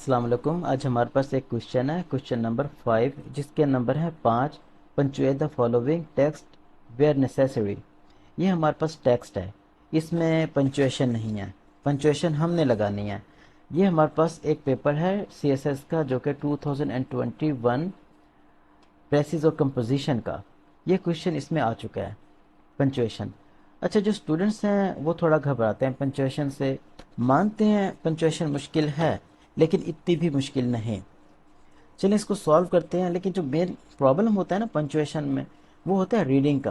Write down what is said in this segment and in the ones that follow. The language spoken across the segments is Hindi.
अस्सलाम वालेकुम। आज हमारे पास एक क्वेश्चन है, क्वेश्चन नंबर 5, जिसके नंबर है 5। Punctuate the following text where necessary. ये हमारे पास टेक्स्ट है, इसमें पंचुएशन नहीं है, पंचुएशन हमने लगानी है। ये हमारे पास एक पेपर है सीएसएस का, जो कि 2021 प्रेसिस और कंपोजिशन का। ये क्वेश्चन इसमें आ चुका है, पंचुएशन। अच्छा, जो स्टूडेंट्स हैं वो थोड़ा घबराते हैं पंचुएशन से, मानते हैं पंचुएशन मुश्किल है, लेकिन इतनी भी मुश्किल नहीं। चलिए इसको सॉल्व करते हैं। लेकिन जो मेन प्रॉब्लम होता है ना पंचुएशन में, वो होता है रीडिंग का।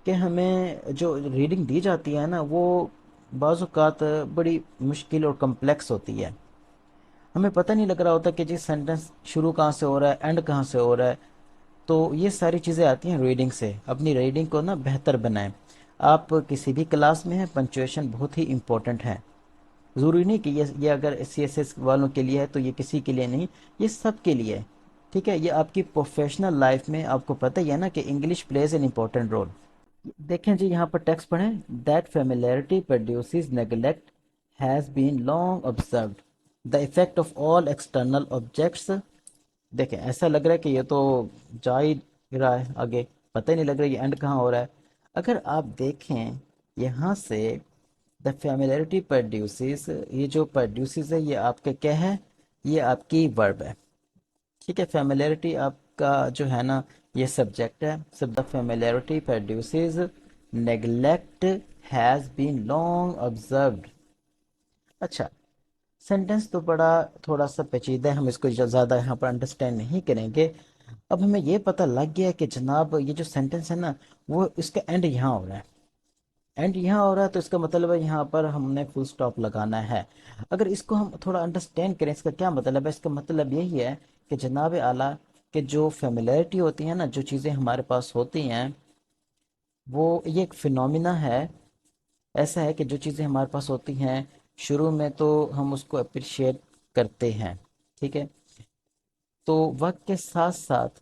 कि हमें जो रीडिंग दी जाती है ना, वो बाज़ औक़ात बड़ी मुश्किल और कम्प्लेक्स होती है। हमें पता नहीं लग रहा होता कि जी सेंटेंस शुरू कहाँ से हो रहा है, एंड कहाँ से हो रहा है। तो ये सारी चीज़ें आती हैं रीडिंग से। अपनी रीडिंग को ना बेहतर बनाएं। आप किसी भी क्लास में हैं, पंचुएशन बहुत ही इम्पोर्टेंट है। ज़रूरी नहीं कि ये अगर सीएसएस वालों के लिए है तो ये किसी के लिए नहीं, ये सब के लिए है। ठीक है, ये आपकी प्रोफेशनल लाइफ में आपको पता ही है ना कि English plays an important role. देखें जी, यहाँ पर टेक्स्ट पढ़ें। That familiarity produces neglect has been long observed. The effect of all external objects. देखें, ऐसा लग रहा है कि ये तो जा ही रहा है आगे, पता ही नहीं लग रहा ये एंड कहाँ हो रहा है। अगर आप देखें यहाँ से, द फेमिलियरिटी प्रोड्यूसेस, ये जो प्रोड्यूसेस है ये आपके क्या है, ये आपकी वर्ब है। ठीक है, फेमिलियरिटी आपका जो है ना, ये सब्जेक्ट है। सब the familiarity produces neglect has been long observed. अच्छा, सेंटेंस तो बड़ा थोड़ा सा पेचीदा है, हम इसको ज़्यादा यहाँ पर अंडरस्टैंड नहीं करेंगे। अब हमें ये पता लग गया कि जनाब ये जो सेंटेंस है ना, वो इसका एंड यहाँ हो रहा है। एंड यहाँ हो रहा है तो इसका मतलब है यहाँ पर हमने फुल स्टॉप लगाना है। अगर इसको हम थोड़ा अंडरस्टैंड करें, इसका क्या मतलब है, इसका मतलब यही है कि जनाब आला, कि जो फेमिलियरिटी होती है ना, जो चीज़ें हमारे पास होती हैं, वो ये एक फिनोमिना है। ऐसा है कि जो चीज़ें हमारे पास होती हैं, शुरू में तो हम उसको अप्रिशिएट करते हैं। ठीक है, तो वक्त के साथ साथ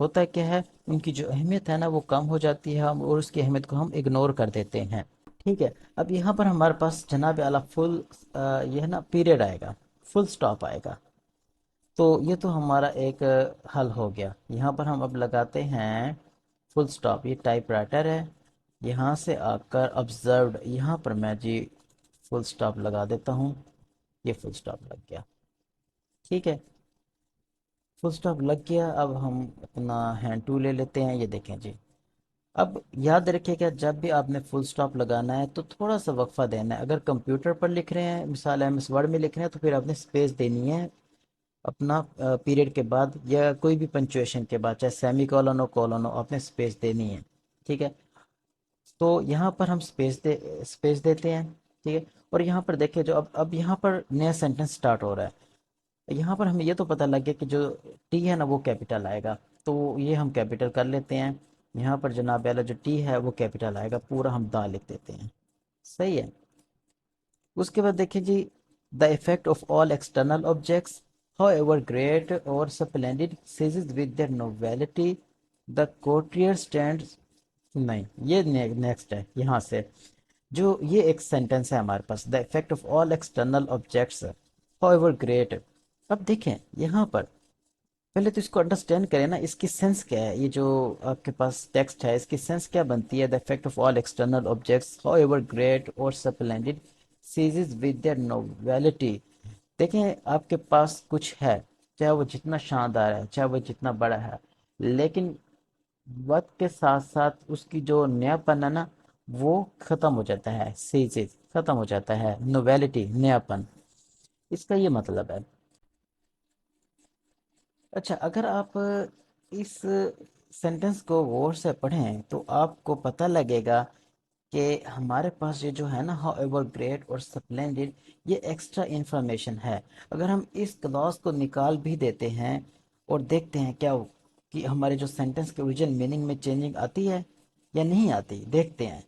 होता क्या है, उनकी जो अहमियत है ना वो कम हो जाती है, हम और उसकी अहमियत को हम इग्नोर कर देते हैं। ठीक है, अब यहाँ पर हमारे पास जनाब आला फुल ये है ना पीरियड आएगा, फुल स्टॉप आएगा। तो ये तो हमारा एक हल हो गया। यहाँ पर हम अब लगाते हैं फुल स्टॉप। ये टाइपराइटर है, यहाँ से आकर ऑब्जर्व्ड, यहाँ पर मैं जी फुल स्टॉप लगा देता हूँ। ये फुल स्टॉप लग गया। ठीक है, फुल स्टॉप लग गया। अब हम अपना हैंड टू ले लेते हैं, ये देखें जी। अब याद रखिएगा, जब भी आपने फुल स्टॉप लगाना है तो थोड़ा सा वक्फा देना है। अगर कंप्यूटर पर लिख रहे हैं, मिसाल एमएस वर्ड में लिख रहे हैं, तो फिर आपने स्पेस देनी है अपना पीरियड के बाद या कोई भी पंचुएशन के बाद, चाहे सेमी कॉलन हो कॉलन हो, आपने स्पेस देनी है। ठीक है, तो यहाँ पर हम स्पेस देते हैं। ठीक है, और यहाँ पर देखिए, जो अब यहाँ पर नया सेंटेंस स्टार्ट हो रहा है। यहाँ पर हमें ये तो पता लग गया कि जो टी है ना वो कैपिटल आएगा, तो ये हम कैपिटल कर लेते हैं। यहाँ पर जनाब वाला जो टी है वो कैपिटल आएगा, पूरा हम दा लिख देते हैं। सही है। उसके बाद देखिए जी, the effect of all external objects however great or splendid ceases with their novelty, the courtier stands। नहीं, ये नेक्स्ट है यहाँ से। जो ये एक सेंटेंस है हमारे पास, the effect of all external objects however great। अब देखें यहाँ पर, पहले तो इसको अंडरस्टैंड करें ना, इसकी सेंस क्या है। ये जो आपके पास टेक्स्ट है, इसकी सेंस क्या बनती है। The effect of all external objects however great or splendid ceases with their novelty. देखें, आपके पास कुछ है, चाहे वो जितना शानदार है, चाहे वो जितना बड़ा है, लेकिन वक्त के साथ साथ उसकी जो नयापन है ना, वो खत्म हो जाता है। सीजेस खत्म हो जाता है, नोवेलिटी नयापन, इसका ये मतलब है। अच्छा, अगर आप इस सेंटेंस को गौर से पढ़ें तो आपको पता लगेगा कि हमारे पास ये जो है ना, how ever great or splendid, ये एक्स्ट्रा इंफॉर्मेशन है। अगर हम इस क्लॉज को निकाल भी देते हैं और देखते हैं क्या कि हमारे जो सेंटेंस के ओरिजिनल मीनिंग में चेंजिंग आती है या नहीं आती, देखते हैं।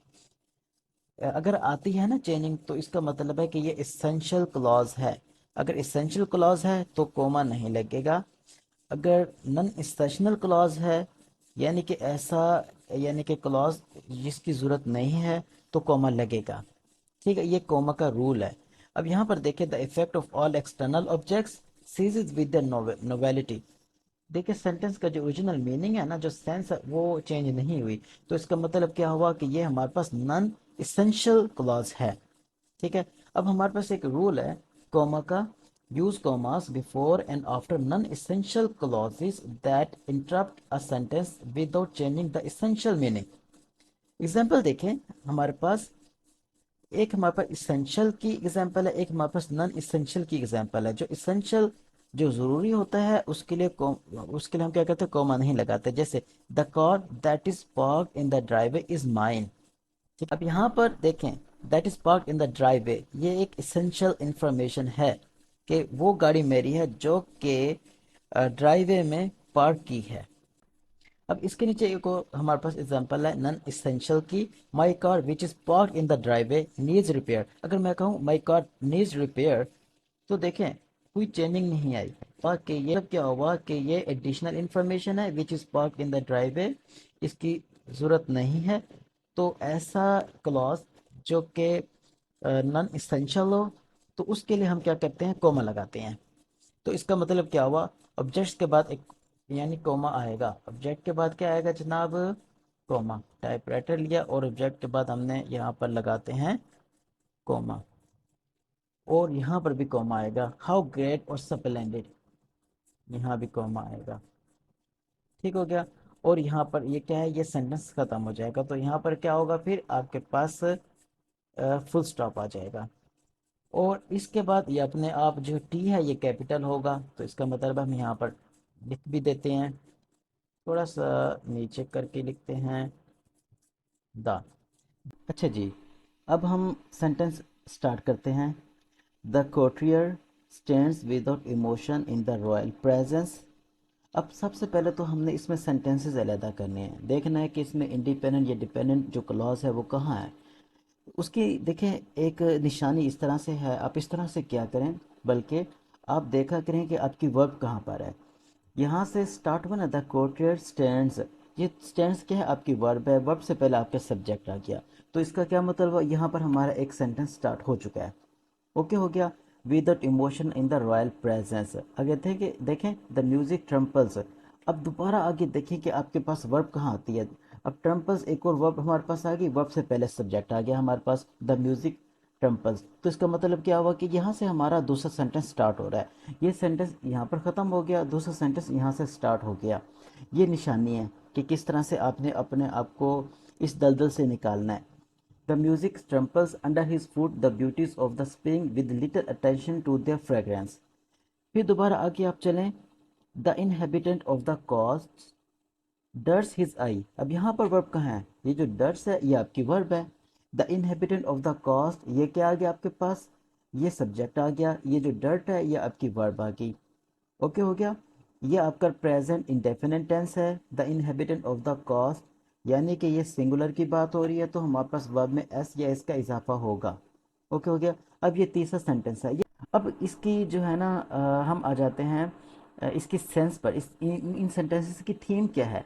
अगर आती है ना चेंजिंग, तो इसका मतलब है कि ये इसेंशियल क्लॉज है। अगर इसेंशियल क्लॉज है तो कोमा नहीं लगेगा। अगर नॉन एक्सटेंशनल क्लॉज है, यानी कि ऐसा, यानी कि क्लॉज जिसकी ज़रूरत नहीं है, तो कॉमा लगेगा। ठीक है, ये कॉमा का रूल है। अब यहाँ पर देखिए, the effect of all external objects ceases with the novelty. देखिए सेंटेंस का जो ओरिजिनल मीनिंग है ना, जो सेंस है वो चेंज नहीं हुई। तो इसका मतलब क्या हुआ कि ये हमारे पास नॉन इसेंशियल क्लॉज है। ठीक है। अब हमारे पास एक रूल है कॉमा का, use commas before and after non essential clauses that interrupt a sentence without changing the essential meaning. Example देखें, हमारे पास एक हमारे पास इसेंशियल की एग्जांपल है, एक हमारे पास नॉन इसेंशियल की एग्जांपल है। जो इसेंशियल, जो जरूरी होता है उसके लिए हम क्या करते हैं, कॉमा नहीं लगाते। जैसे the car that is park in the driveway is mine. ठीक, अब यहाँ पर देखें, that is park in the driveway, ये एक इसेंशियल इंफॉर्मेशन है कि वो गाड़ी मेरी है जो कि ड्राइवे में पार्क की है। अब इसके नीचे एक और हमारे पास एग्जांपल है नॉन इसेंशियल की, my car which is park in the driveway needs repair. अगर मैं कहूँ माई कार नीड्स रिपेयर, तो देखें कोई चेंजिंग नहीं आई। और कि ये सब क्या हुआ कि ये एडिशनल इंफॉर्मेशन है which is park in the driveway, इसकी जरूरत नहीं है। तो ऐसा क्लॉज जो कि नॉन इसेंशियल हो, तो उसके लिए हम क्या करते हैं, कोमा लगाते हैं। तो इसका मतलब क्या हुआ, ऑब्जेक्ट्स के बाद एक यानी कोमा आएगा। ऑब्जेक्ट के बाद क्या आएगा जनाब, कोमा। टाइपराइटर लिया और ऑब्जेक्ट के बाद हमने यहाँ पर लगाते हैं कोमा, और यहाँ पर भी कोमा आएगा। हाउ ग्रेट और स्प्लेंडेड, यहाँ भी कोमा आएगा। ठीक हो गया। और यहाँ पर ये क्या है, ये सेंटेंस खत्म हो जाएगा। तो यहाँ पर क्या होगा, फिर आपके पास फुल स्टॉप आ जाएगा। और इसके बाद ये अपने आप जो टी है ये कैपिटल होगा, तो इसका मतलब हम यहाँ पर लिख भी देते हैं, थोड़ा सा नीचे करके लिखते हैं द। अच्छा जी, अब हम सेंटेंस स्टार्ट करते हैं। The courtier stands without emotion in the royal presence. अब सबसे पहले तो हमने इसमें सेंटेंसेस अलहदा करने हैं, देखना है कि इसमें इंडिपेंडेंट या डिपेंडेंट जो क्लॉज है वो कहाँ है। उसकी देखें एक निशानी इस तरह से है, आप इस तरह से क्या करें, बल्कि आप देखा करें कि आपकी वर्ब कहाँ पर है। यहाँ से स्टार्ट हुआ ना, द कोर्टियर स्टैंड्स। ये स्टैंड्स क्या है, आपकी वर्ब है, वर्ब से पहले आपका सब्जेक्ट आ गया। तो इसका क्या मतलब हुआ, यहाँ पर हमारा एक सेंटेंस स्टार्ट हो चुका है। ओके हो गया। Without emotion in the royal presence, आगे देखें देखें द म्यूजिक ट्रम्पल्स। अब दोबारा आगे देखें कि आपके पास वर्ब कहाँ आती है। अब ट्रम्पल्स एक और वर्ब हमारे पास आ गई, वर्ब से पहले सब्जेक्ट आ गया हमारे पास, द म्यूजिक ट्रम्पल्स। तो इसका मतलब क्या हुआ कि यहाँ से हमारा दूसरा सेंटेंस स्टार्ट हो रहा है। ये सेंटेंस यहाँ पर ख़त्म हो गया, दूसरा सेंटेंस यहाँ से स्टार्ट हो गया। ये निशानी है कि किस तरह से आपने अपने आप को इस दलदल से निकालना है। The music tramples under his foot the beauties of the spring with little attention to their fragrance. फिर दोबारा आगे आप चलें, the inhabitant of the coast darts his eye. अब यहाँ पर वर्ब कहाँ है, ये जो डर्स है ये आपकी वर्ब है। The inhabitant of the cost, ये क्या आ गया आपके पास, ये सब्जेक्ट आ गया। ये जो डर्ट है ये आपकी वर्ब आ गई। ओके हो गया। ये आपका प्रेजेंट इंडेफिनिट टेंस है, the inhabitant of the cost, यानी कि ये सिंगुलर की बात हो रही है, तो हमारे पास वर्ब में एस या एस का इजाफा होगा। ओके हो गया। अब ये तीसरा सेंटेंस है ये। अब इसकी जो है ना हम आ जाते हैं इसकी सेंस पर। इन सेंटेंसेस की थीम क्या है।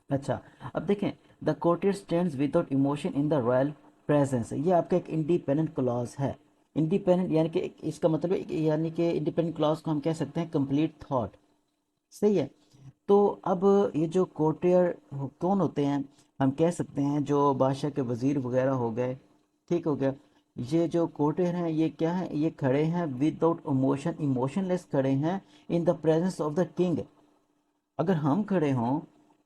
अच्छा, अब देखें, the courtier stands without emotion in the royal presence, ये आपका एक इंडिपेंडेंट क्लॉज है। इंडिपेंडेंट यानी कि इसका मतलब यानी कि इंडिपेंडेंट क्लॉज को हम कह सकते हैं कंप्लीट थॉट। सही है। तो अब ये जो कोर्टियर कौन होते हैं, हम कह सकते हैं जो बादशाह के वजीर वगैरह हो गए। ठीक हो गया। ये जो कोर्टियर हैं ये क्या है, ये खड़े हैं विदाउट इमोशन, इमोशनलेस खड़े हैं in the presence of the king. अगर हम खड़े हों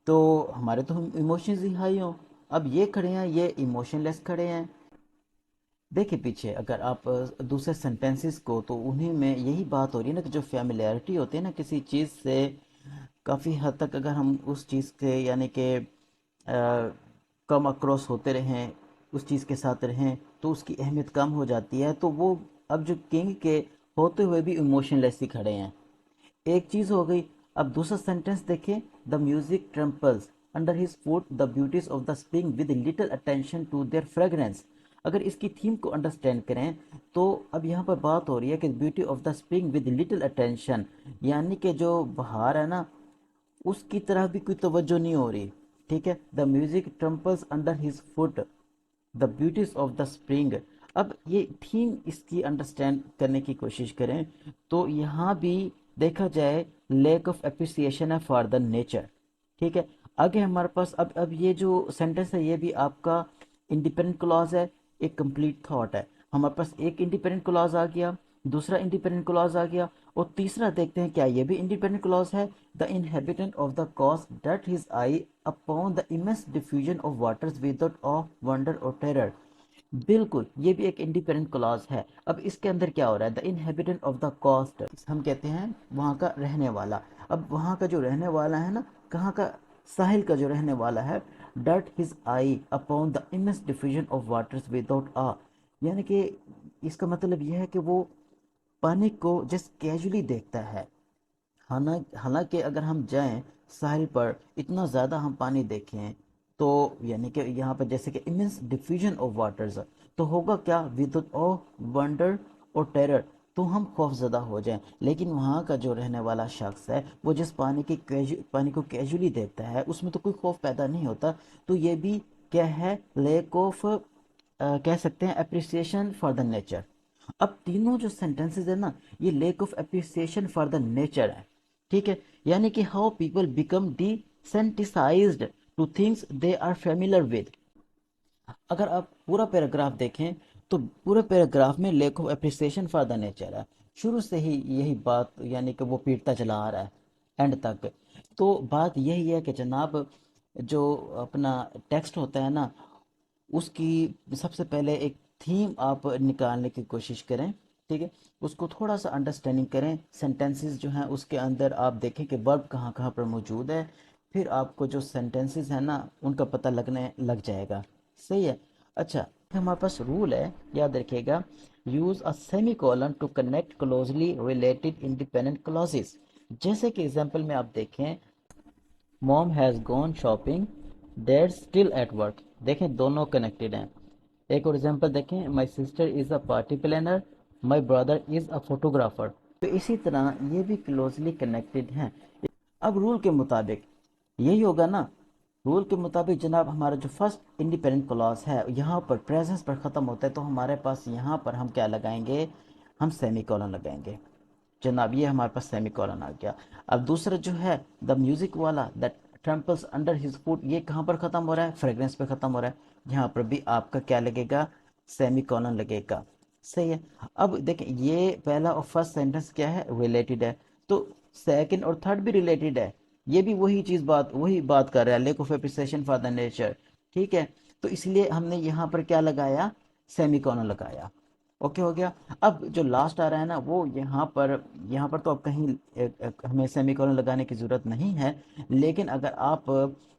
तो हमारे तो इमोशंस ही हाई हों। अब ये खड़े हैं, ये इमोशनलेस खड़े हैं। देखिए पीछे अगर आप दूसरे सेंटेंसेस को, तो उन्हीं में यही बात हो रही है ना कि जो फेमिलियरिटी होती है ना किसी चीज़ से, काफ़ी हद तक अगर हम उस चीज़ के यानी कि कम अक्रॉस होते रहें, उस चीज़ के साथ रहें, तो उसकी अहमियत कम हो जाती है। तो वो अब जो किंग के होते हुए भी इमोशनलेस ही खड़े हैं। एक चीज़ हो गई। अब दूसरा सेंटेंस देखें, the music tramples under his foot the beauties of the spring with little attention to their fragrance. अगर इसकी थीम को अंडरस्टैंड करें, तो अब यहाँ पर बात हो रही है कि beauty of the spring with little attention, यानी कि जो बहार है ना उसकी तरफ भी कोई तवज्जो नहीं हो रही। ठीक है। The music tramples under his foot the beauties of the spring. अब ये थीम इसकी अंडरस्टैंड करने की कोशिश करें, तो यहाँ भी देखा जाए लैक ऑफ एप्रिसिएशन है फॉर द नेचर। ठीक है, आगे हमारे पास अब ये जो सेंटेंस है ये भी आपका इंडिपेंडेंट क्लॉज है, एक कंप्लीट थॉट है। हमारे पास एक इंडिपेंडेंट क्लॉज आ गया, दूसरा इंडिपेंडेंट क्लॉज आ गया, और तीसरा देखते हैं क्या ये भी इंडिपेंडेंट क्लॉज है। The inhabitant of the coast date his eye upon the immense diffusion of waters without of wonder और टेरर। बिल्कुल, ये भी एक इंडिपेंडेंट क्लॉज है। अब इसके अंदर क्या हो रहा है, the inhabitant of the cost, हम कहते हैं वहाँ का रहने वाला। अब वहाँ का जो रहने वाला है ना, कहाँ का, साहिल का जो रहने वाला है, डट his eye upon the immense diffusion of waters without awe, यानी कि इसका मतलब यह है कि वो पानी को जस्ट कैजुअली देखता है। हालांकि अगर हम जाएं साहिल पर, इतना ज़्यादा हम पानी देखें, तो यानी कि यहाँ पर जैसे कि इमेंस डिफ्यूजन ऑफ वाटर्स, तो होगा क्या, विदाउट ऑफ वंडर और टेरर, तो हम खौफजदा हो जाएं। लेकिन वहाँ का जो रहने वाला शख्स है वो जिस पानी को कैजुअली देखता है, उसमें तो कोई खौफ पैदा नहीं होता। तो ये भी क्या है, लैक ऑफ, कह सकते हैं अप्रिसिएशन फॉर द नेचर। अब तीनों जो सेंटेंसेस है ना, ये lack of appreciation for the nature है। ठीक है, यानी कि how people become desensitized to things they are familiar with. अगर आप पूरा पैराग्राफ देखें तो पूरे पैराग्राफ में lack of appreciation for the nature है। शुरू से ही यही बात यानी कि वो पीटता चला आ रहा है एंड तक। तो बात यही है कि जनाब, जो अपना टेक्स्ट होता है ना, उसकी सबसे पहले एक थीम आप निकालने की कोशिश करें। ठीक है, उसको थोड़ा सा अंडरस्टैंडिंग करें। सेंटेंसेस जो हैं उसके अंदर आप देखें कि वर्ब कहाँ कहाँ पर मौजूद है, फिर आपको जो सेंटेंसेस हैं ना उनका पता लगने लग जाएगा। सही है। अच्छा, हमारे पास रूल है, याद रखिएगा, use a semicolon to connect closely related independent clauses. जैसे कि एग्जाम्पल में आप देखें, mom has gone shopping, dad still at work. देखें दोनों कनेक्टेड हैं। एक और एग्जांपल देखें, my sister is a party planner, my brother is a photographer. तो इसी तरह ये भी क्लोजली कनेक्टेड हैं। अब रूल के मुताबिक यही होगा ना, रूल के मुताबिक जनाब हमारा जो फर्स्ट इंडिपेंडेंट क्लॉज है यहाँ पर प्रेजेंस पर ख़त्म होता है, तो हमारे पास यहाँ पर हम क्या लगाएंगे, हम सेमी कॉलन लगाएंगे। जनाब ये हमारे पास सेमी कॉलन आ गया। अब दूसरा जो है द म्यूजिक वाला, दैट ट्रम्पल्स अंडर हिज फुट, ये कहाँ पर ख़त्म हो रहा है, फ्रेग्रेंस पे ख़त्म हो रहा है। यहाँ पर भी आपका क्या लगेगा, सेमी कॉलन लगेगा। सही है। अब देखें ये पहला और फर्स्ट सेंटेंस क्या है, रिलेटेड है, तो सेकंड और थर्ड भी रिलेटेड है। ये भी वही बात कर रहा है, lake of appreciation for the nature. ठीक है, तो इसलिए हमने यहाँ पर क्या लगाया, सेमी कॉलन लगाया। ओके हो गया। अब जो लास्ट आ रहा है ना, वो यहाँ पर तो अब कहीं हमें सेमीकोलन लगाने की जरूरत नहीं है। लेकिन अगर आप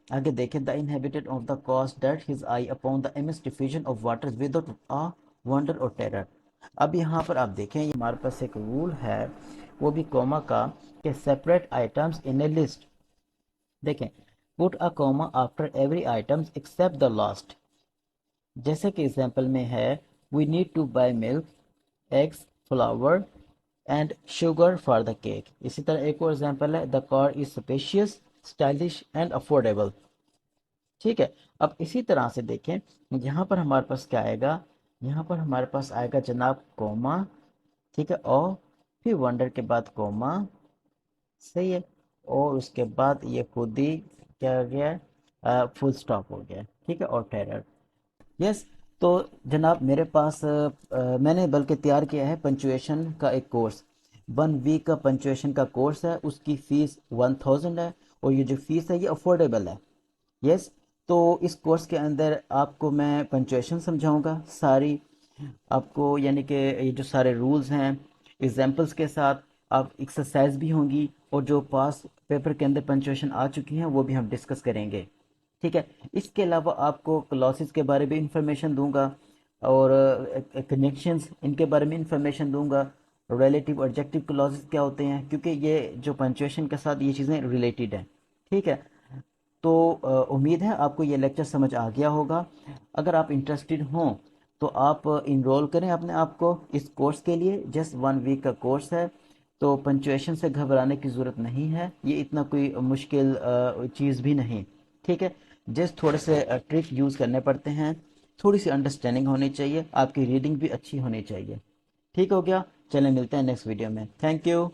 आगे देखें, the inhabited of the coast date his eye upon the immense diffusion of waters without a wonder और टेरर। अब यहाँ पर आप देखें, ये हमारे पास एक रूल है, वो भी कॉमा का, कि separate items in a list. देखें, put a comma after every items except the last. जैसे कि एग्जाम्पल में है, we need to buy milk, eggs, flour and sugar for the cake. इसी तरह एक और एग्जाम्पल है, the car is spacious, stylish and affordable. ठीक है, अब इसी तरह से देखें, यहाँ पर हमारे पास क्या आएगा, यहाँ पर हमारे पास आएगा जनाब कोमा। ठीक है, और फिर वंडर के बाद कोमा। सही है, और उसके बाद ये खुद ही क्या हो गया, फुल स्टॉप हो गया। ठीक है, और टेरर। यस। तो जनाब मेरे पास मैंने बल्कि तैयार किया है पंचुएशन का एक कोर्स। 1 वीक का पंचुएशन का कोर्स है, उसकी फ़ीस 1000 है, और ये जो फ़ीस है ये अफोर्डेबल है। यस। तो इस कोर्स के अंदर आपको मैं पंचुएशन समझाऊंगा सारी, आपको यानी कि ये जो सारे रूल्स हैं एग्जाम्पल्स के साथ, आप एक्सरसाइज भी होंगी, और जो पास पेपर के अंदर पंचुएशन आ चुकी हैं वो भी हम डिस्कस करेंगे। ठीक है, इसके अलावा आपको क्लॉसेस के बारे में इंफॉर्मेशन दूंगा, और कनेक्शंस इनके बारे में इंफॉर्मेशन दूंगा। रिलेटिव ऑब्जेक्टिव क्लॉसेस क्या होते हैं, क्योंकि ये जो पंचुएशन के साथ ये चीज़ें रिलेटेड हैं। ठीक है, तो उम्मीद है आपको ये लेक्चर समझ आ गया होगा। अगर आप इंटरेस्टेड हों तो आप इनरोल करें अपने आप को इस कोर्स के लिए। जस्ट 1 वीक का कोर्स है, तो पंचुएशन से घबराने की ज़रूरत नहीं है, ये इतना कोई मुश्किल चीज़ भी नहीं। ठीक है, जस्ट थोड़े से ट्रिक यूज़ करने पड़ते हैं, थोड़ी सी अंडरस्टैंडिंग होनी चाहिए, आपकी रीडिंग भी अच्छी होनी चाहिए। ठीक हो गया, चलें मिलते हैं नेक्स्ट वीडियो में। Thank you.